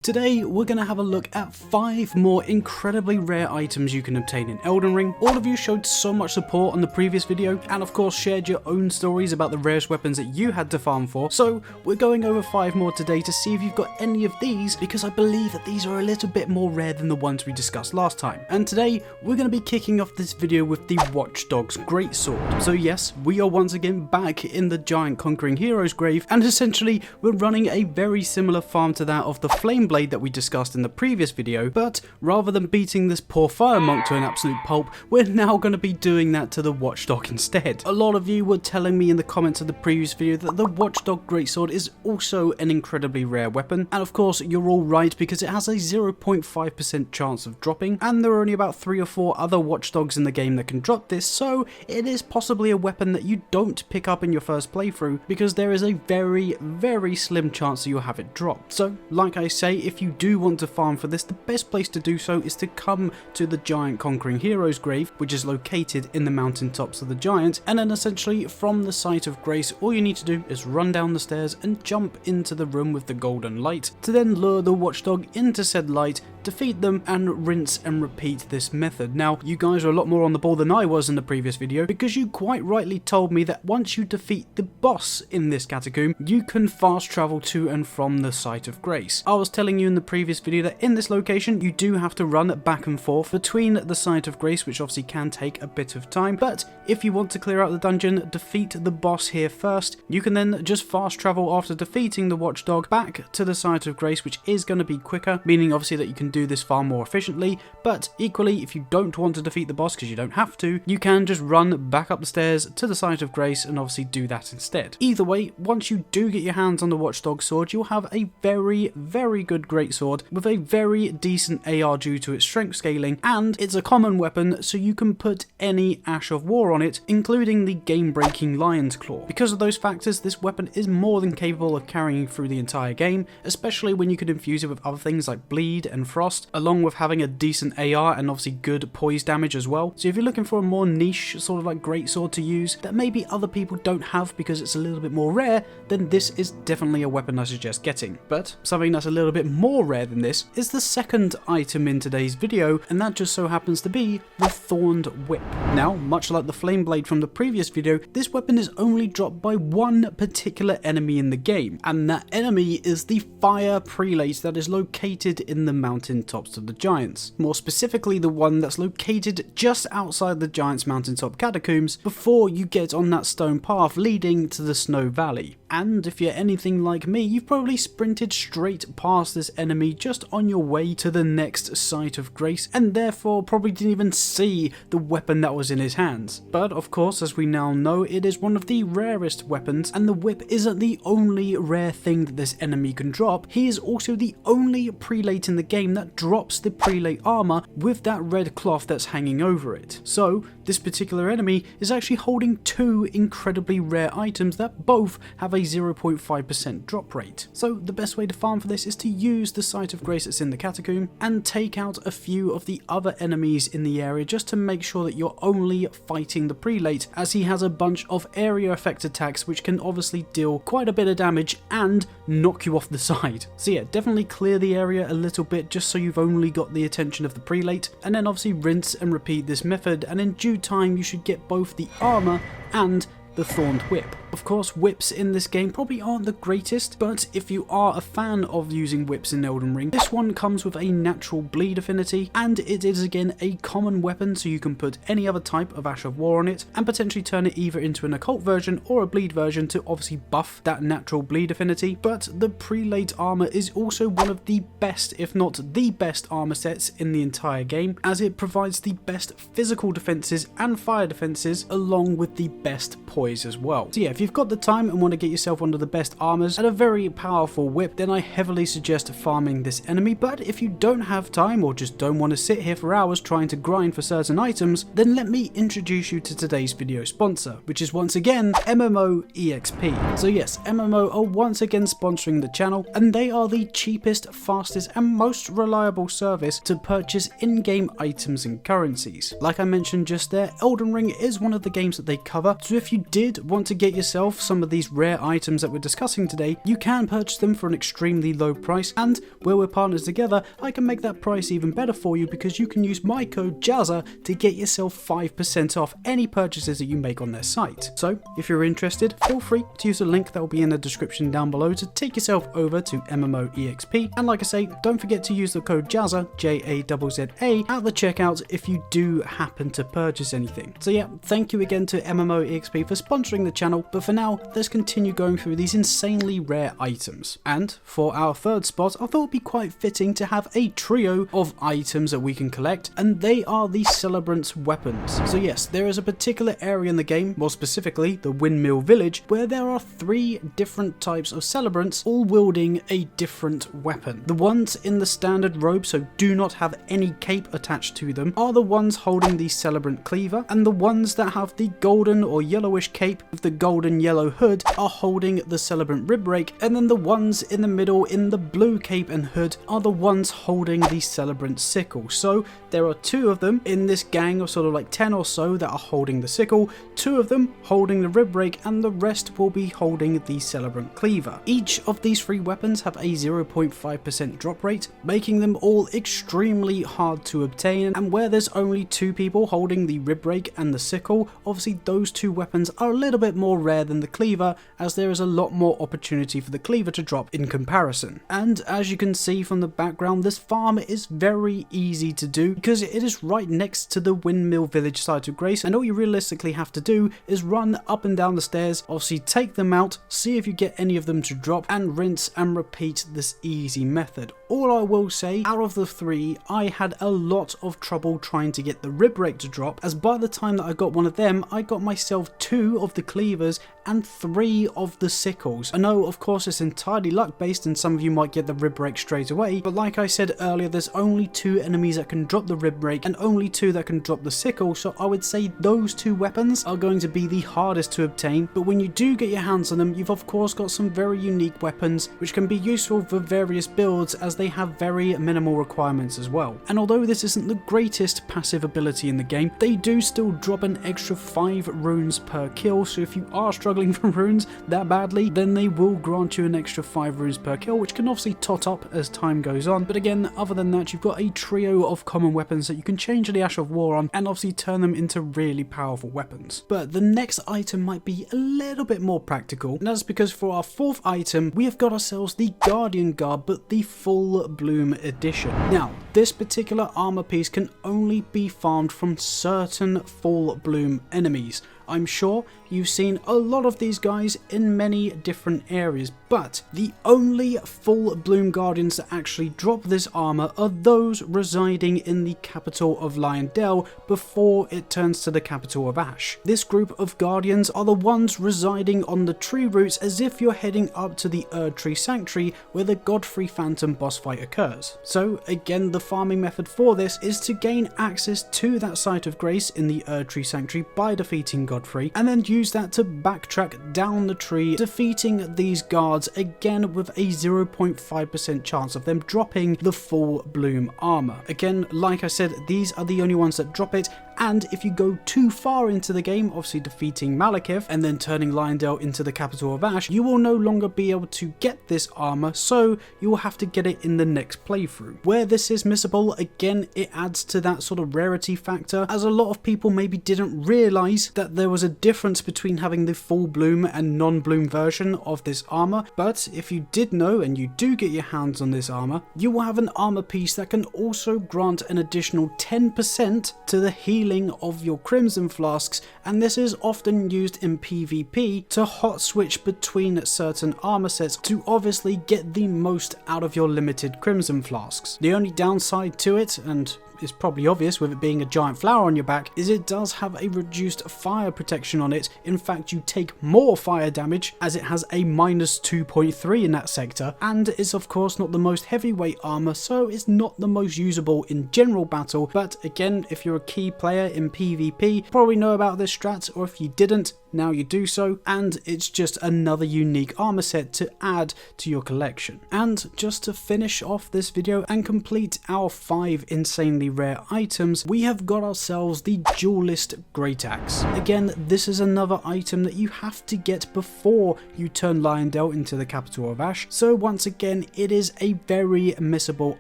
Today, we're going to have a look at 5 more incredibly rare items you can obtain in Elden Ring. All of you showed so much support on the previous video, and of course shared your own stories about the rarest weapons that you had to farm for, so we're going over 5 more today to see if you've got any of these, because I believe that these are a little bit more rare than the ones we discussed last time. And today, we're going to be kicking off this video with the Watchdog's Greatsword. So yes, we are once again back in the giant conquering hero's grave, and essentially, we're running a very similar farm to that of the Flame Blade that we discussed in the previous video, but rather than beating this poor fire monk to an absolute pulp, we're now going to be doing that to the Watchdog instead. A lot of you were telling me in the comments of the previous video that the Watchdog Greatsword is also an incredibly rare weapon, and of course you're all right because it has a 0.5% chance of dropping, and there are only about 3 or 4 other Watchdogs in the game that can drop this, so it is possibly a weapon that you don't pick up in your first playthrough because there is a very slim chance that you'll have it drop. So like I say, if you do want to farm for this, the best place to do so is to come to the giant conquering hero's grave, which is located in the mountaintops of the giant, and then essentially from the site of grace, all you need to do is run down the stairs and jump into the room with the golden light, to then lure the Watchdog into said light, defeat them, and rinse and repeat this method. Now, you guys are a lot more on the ball than I was in the previous video, because you quite rightly told me that once you defeat the boss in this catacomb, you can fast travel to and from the site of grace. I was telling you in the previous video that in this location you do have to run back and forth between the site of grace, which obviously can take a bit of time, but if you want to clear out the dungeon, defeat the boss here first, you can then just fast travel after defeating the Watchdog back to the site of grace, which is going to be quicker, meaning obviously that you can do this far more efficiently. But equally, if you don't want to defeat the boss, because you don't have to, you can just run back up the stairs to the site of grace and obviously do that instead. Either way, once you do get your hands on the Watchdog sword, you'll have a very good greatsword with a very decent AR due to its strength scaling, and it's a common weapon, so you can put any Ash of War on it, including the game-breaking Lion's Claw. Because of those factors, this weapon is more than capable of carrying through the entire game, especially when you can infuse it with other things like bleed and frost, along with having a decent AR and obviously good poise damage as well. So if you're looking for a more niche sort of like greatsword to use that maybe other people don't have because it's a little bit more rare, then this is definitely a weapon I suggest getting. But something that's a little bit more rare than this is the second item in today's video, and that just so happens to be the Thorned Whip. Now, much like the Flame Blade from the previous video, this weapon is only dropped by one particular enemy in the game, and that enemy is the fire prelate that is located in the mountaintops of the giants. More specifically, the one that's located just outside the giants' mountaintop catacombs before you get on that stone path leading to the Snow Valley. And if you're anything like me, you've probably sprinted straight past this enemy just on your way to the next site of grace, and therefore probably didn't even see the weapon that was in his hands. But of course, as we now know, it is one of the rarest weapons, and the whip isn't the only rare thing that this enemy can drop. He is also the only prelate in the game that drops the prelate armor with that red cloth that's hanging over it. So this particular enemy is actually holding 2 incredibly rare items that both have a 0.5% drop rate. So the best way to farm for this is to use the site of grace that's in the catacomb and take out a few of the other enemies in the area just to make sure that you're only fighting the prelate, as he has a bunch of area effect attacks which can obviously deal quite a bit of damage and knock you off the side. So yeah, definitely clear the area a little bit just so you've only got the attention of the prelate, and then obviously rinse and repeat this method, and in due time you should get both the armor and the Thorned Whip. Of course, whips in this game probably aren't the greatest, but if you are a fan of using whips in Elden Ring, this one comes with a natural bleed affinity, and it is again a common weapon, so you can put any other type of Ash of War on it and potentially turn it either into an occult version or a bleed version to obviously buff that natural bleed affinity. But the prelate armor is also one of the best, if not the best, armor sets in the entire game, as it provides the best physical defenses and fire defenses along with the best poise as well. So yeah, if you've got the time and want to get yourself one of the best armors and a very powerful whip, then I heavily suggest farming this enemy. But if you don't have time or just don't want to sit here for hours trying to grind for certain items, then let me introduce you to today's video sponsor, which is once again MMO EXP. So yes, MMO are once again sponsoring the channel, and they are the cheapest, fastest and most reliable service to purchase in-game items and currencies. Like I mentioned just there, Elden Ring is one of the games that they cover, so if you did want to get yourself yourself some of these rare items that we're discussing today, you can purchase them for an extremely low price, and where we're partners together, I can make that price even better for you because you can use my code JAZZA to get yourself 5% off any purchases that you make on their site. So if you're interested, feel free to use the link that will be in the description down below to take yourself over to MMOEXP, and like I say, don't forget to use the code JAZZA, JAZZA, at the checkout if you do happen to purchase anything. So yeah, thank you again to MMOEXP for sponsoring the channel, but for now, let's continue going through these insanely rare items. And for our third spot, I thought it would be quite fitting to have a trio of items that we can collect, and they are the Celebrant weapons. So yes, there is a particular area in the game, more specifically the Windmill Village, where there are 3 different types of Celebrants, all wielding a different weapon. The ones in the standard robe, so do not have any cape attached to them, are the ones holding the Celebrant Cleaver, and the ones that have the golden or yellowish cape with the golden yellow hood are holding the Celebrant Rib Rake, and then the ones in the middle in the blue cape and hood are the ones holding the Celebrant Sickle. So there are 2 of them in this gang of sort of like 10 or so that are holding the sickle, 2 of them holding the Rib Rake, and the rest will be holding the Celebrant Cleaver. Each of these 3 weapons have a 0.5% drop rate, making them all extremely hard to obtain, and where there's only 2 people holding the Rib Rake and the sickle, obviously those 2 weapons are a little bit more rare than the cleaver, as there is a lot more opportunity for the cleaver to drop in comparison. And as you can see from the background, this farm is very easy to do because it is right next to the Windmill Village site of grace, and all you realistically have to do is run up and down the stairs, obviously take them out, see if you get any of them to drop, and rinse and repeat this easy method. All I will say, out of the 3, I had a lot of trouble trying to get the Rib Rake to drop, as by the time that I got one of them, I got myself 2 of the cleavers and 3 of the sickles. I know, of course, it's entirely luck based and some of you might get the Rib Rake straight away, but like I said earlier, there's only 2 enemies that can drop the Rib Rake and only 2 that can drop the sickle, so I would say those 2 weapons are going to be the hardest to obtain. But when you do get your hands on them, you've of course got some very unique weapons which can be useful for various builds, as they have very minimal requirements as well. And although this isn't the greatest passive ability in the game, they do still drop an extra 5 runes per kill, so if you are struggling for runes that badly, then they will grant you an extra 5 runes per kill, which can obviously tot up as time goes on. But again, other than that, you've got a trio of common weapons that you can change the Ash of War on and obviously turn them into really powerful weapons. But the next item might be a little bit more practical, and that's because for our 4th item, we have got ourselves the Guardian Garb, but the Full Bloom edition. Now, this particular armor piece can only be farmed from certain Full Bloom enemies. I'm sure you've seen a lot of these guys in many different areas, but the only Full Bloom Guardians that actually drop this armor are those residing in the capital of Leyndell before it turns to the capital of Ash. This group of Guardians are the ones residing on the tree roots as if you're heading up to the Erdtree Sanctuary where the Godfrey Phantom boss fight occurs. So again, the farming method for this is to gain access to that site of grace in the Erdtree Sanctuary by defeating Godfrey, and then use that to backtrack down the tree, defeating these guards again with a 0.5% chance of them dropping the Full Bloom armor. Again, like I said, these are the only ones that drop it, and if you go too far into the game, obviously defeating Malekith and then turning Leyndell into the capital of Ash, you will no longer be able to get this armor, so you will have to get it in the next playthrough. Where this is missable, again, it adds to that sort of rarity factor, as a lot of people maybe didn't realise that there was a difference between having the Full Bloom and non-bloom version of this armor. But if you did know and you do get your hands on this armor, you will have an armor piece that can also grant an additional 10% to the healing of your Crimson Flasks, and this is often used in PvP to hot switch between certain armor sets to obviously get the most out of your limited Crimson Flasks. The only downside to it, and is probably obvious with it being a giant flower on your back, is it does have a reduced fire protection on it. In fact, you take more fire damage as it has a -2.3 in that sector, and is of course not the most heavyweight armor, so it's not the most usable in general battle. But again, if you're a key player in PvP, you probably know about this strat, or if you didn't, now you do so, and it's just another unique armor set to add to your collection. And just to finish off this video and complete our 5 insanely rare items, we have got ourselves the Duelist Greataxe. Again, this is another item that you have to get before you turn Lionel into the capital of Ash, so once again it is a very missable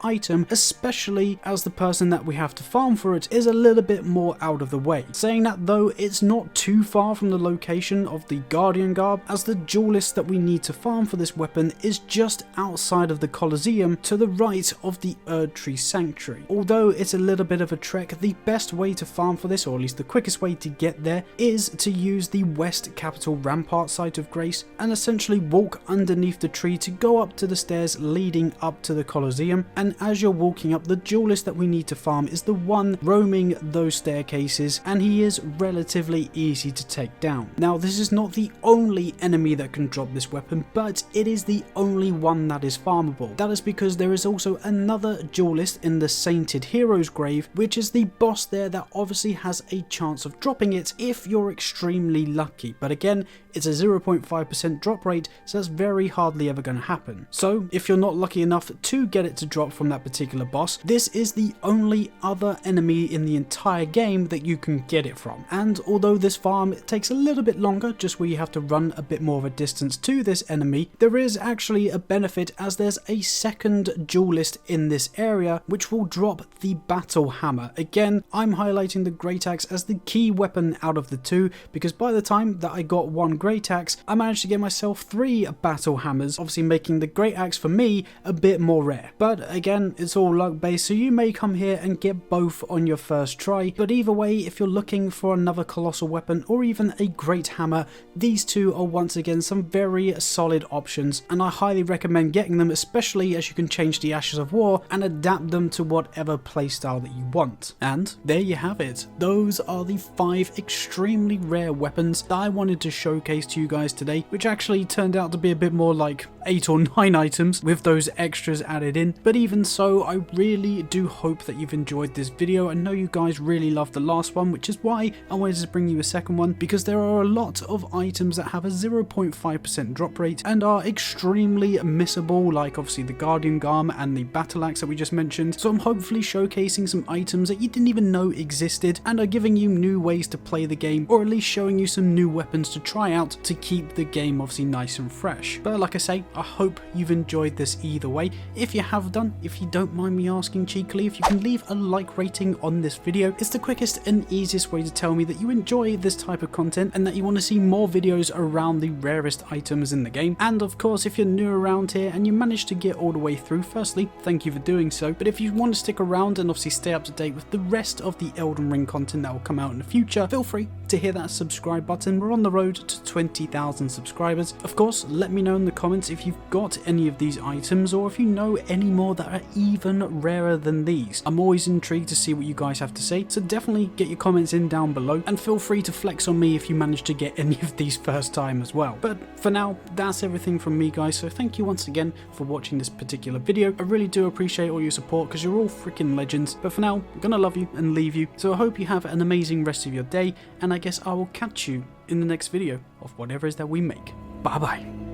item, especially as the person that we have to farm for it is a little bit more out of the way. Saying that though, it's not too far from the location of the Guardian Garb, as the duelist that we need to farm for this weapon is just outside of the Colosseum to the right of the Erdtree Sanctuary. Although it's a little bit of a trek, the best way to farm for this, or at least the quickest way to get there, is to use the West Capital Rampart Site of Grace and essentially walk underneath the tree to go up to the stairs leading up to the Colosseum. And as you're walking up, the duelist that we need to farm is the one roaming those staircases, and he is relatively easy to take down. Now, this is not the only enemy that can drop this weapon, but it is the only one that is farmable. That is because there is also another duelist in the Sainted Hero's Grave, which is the boss there that obviously has a chance of dropping it if you're extremely lucky. But again, it's a 0.5% drop rate, so that's very hardly ever going to happen. So if you're not lucky enough to get it to drop from that particular boss, this is the only other enemy in the entire game that you can get it from. And although this farm takes a little bit longer, just where you have to run a bit more of a distance to this enemy, there is actually a benefit, as there's a second duelist in this area which will drop the battle hammer. Again, I'm highlighting the Greataxe as the key weapon out of the two, because by the time that I got one Greataxe, I managed to get myself 3 battle hammers, obviously making the Greataxe for me a bit more rare. But again, it's all luck based, so you may come here and get both on your first try. But either way, if you're looking for another colossal weapon or even a great hammer, these two are once again some very solid options, and I highly recommend getting them, especially as you can change the Ashes of War and adapt them to whatever playstyle that you want. And there you have it. Those are the 5 extremely rare weapons that I wanted to showcase to you guys today, which actually turned out to be a bit more like 8 or 9 items with those extras added in. But even so, I really do hope that you've enjoyed this video. I know you guys really loved the last one, which is why I wanted to bring you a second one, because there are a lot of items that have a 0.5% drop rate and are extremely missable, like obviously the Guardian Garb and the Battle Axe that we just mentioned. So I'm hopefully showcasing some items that you didn't even know existed and are giving you new ways to play the game, or at least showing you some new weapons to try out to keep the game obviously nice and fresh. But like I say, I hope you've enjoyed this either way. If you have done, if you don't mind me asking cheekily, if you can leave a like rating on this video, it's the quickest and easiest way to tell me that you enjoy this type of content and that you want to see more videos around the rarest items in the game. And of course, if you're new around here and you managed to get all the way through, firstly, thank you for doing so. But if you want to stick around and obviously stay up to date with the rest of the Elden Ring content that will come out in the future, feel free to hit that subscribe button. We're on the road to 20,000 subscribers. Of course, let me know in the comments if you've got any of these items, or if you know any more that are even rarer than these. I'm always intrigued to see what you guys have to say, so definitely get your comments in down below, and feel free to flex on me if you manage to get any of these first time as well. But for now, that's everything from me, guys, so thank you once again for watching this particular video. I really do appreciate all your support, because you're all freaking legends. But for now, I'm gonna love you and leave you, so I hope you have an amazing rest of your day, and I guess I will catch you in the next video of whatever it is that we make. Bye bye.